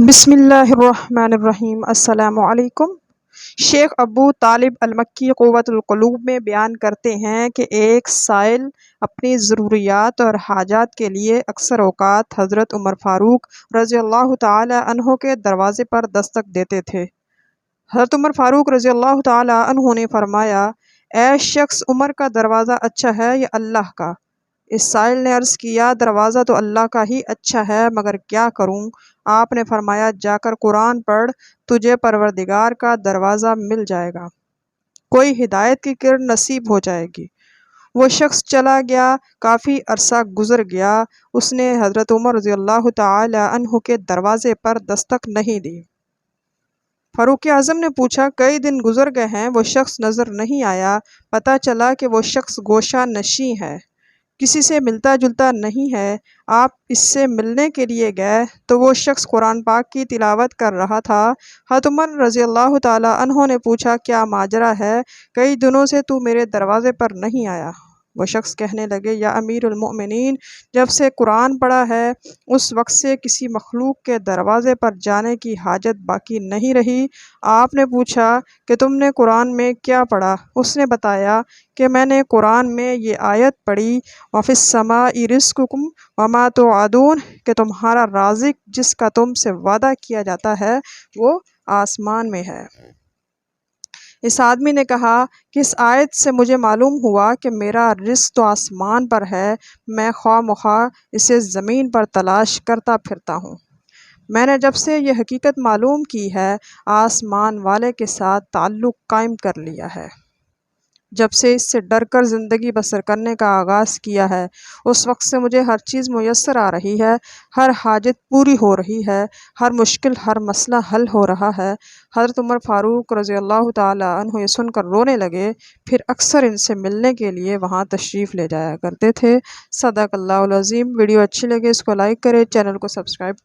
بسم اللہ الرحمن الرحیم۔ السلام علیکم۔ شیخ ابو طالب المکی قوۃ القلوب میں بیان کرتے ہیں کہ ایک سائل اپنی ضروریات اور حاجات کے لیے اکثر اوقات حضرت عمر فاروق رضی اللہ تعالی عنہ کے دروازے پر دستک دیتے تھے۔ حضرت عمر فاروق رضی اللہ تعالی عنہ نے فرمایا، اے شخص، عمر کا دروازہ اچھا ہے یا اللہ کا؟ اس سائل نے عرض کیا، دروازہ تو اللہ کا ہی اچھا ہے، مگر کیا کروں؟ آپ نے فرمایا، جا کر قرآن پڑھ، تجھے پروردگار کا دروازہ مل جائے گا، کوئی ہدایت کی کرن نصیب ہو جائے گی۔ وہ شخص چلا گیا، کافی عرصہ گزر گیا، اس نے حضرت عمر رضی اللہ تعالی عنہ کے دروازے پر دستک نہیں دی۔ فاروق اعظم نے پوچھا، کئی دن گزر گئے ہیں، وہ شخص نظر نہیں آیا۔ پتہ چلا کہ وہ شخص گوشہ نشیں ہے، کسی سے ملتا جلتا نہیں ہے۔ آپ اس سے ملنے کے لیے گئے تو وہ شخص قرآن پاک کی تلاوت کر رہا تھا۔ حضرت عمر رضی اللہ تعالی عنہ نے پوچھا، کیا ماجرا ہے؟ کئی دنوں سے تو میرے دروازے پر نہیں آیا۔ وہ شخص کہنے لگے، یا امیر المؤمنین، جب سے قرآن پڑھا ہے اس وقت سے کسی مخلوق کے دروازے پر جانے کی حاجت باقی نہیں رہی۔ آپ نے پوچھا کہ تم نے قرآن میں کیا پڑھا؟ اس نے بتایا کہ میں نے قرآن میں یہ آیت پڑھی، وَفِي السَّمَاءِ رِزْقُكُمْ وَمَا تُوعَدُونَ، کہ تمہارا رازق جس کا تم سے وعدہ کیا جاتا ہے وہ آسمان میں ہے۔ اس آدمی نے کہا کہ اس آیت سے مجھے معلوم ہوا کہ میرا رزق تو آسمان پر ہے، میں خواہ مخواہ اسے زمین پر تلاش کرتا پھرتا ہوں۔ میں نے جب سے یہ حقیقت معلوم کی ہے، آسمان والے کے ساتھ تعلق قائم کر لیا ہے۔ جب سے اس سے ڈر کر زندگی بسر کرنے کا آغاز کیا ہے، اس وقت سے مجھے ہر چیز میسر آ رہی ہے، ہر حاجت پوری ہو رہی ہے، ہر مشکل، ہر مسئلہ حل ہو رہا ہے۔ حضرت عمر فاروق رضی اللہ تعالی عنہ یہ سن کر رونے لگے، پھر اکثر ان سے ملنے کے لیے وہاں تشریف لے جایا کرتے تھے۔ صدق اللہ العظیم۔ ویڈیو اچھی لگے اس کو لائک کریں، چینل کو سبسکرائب کریں۔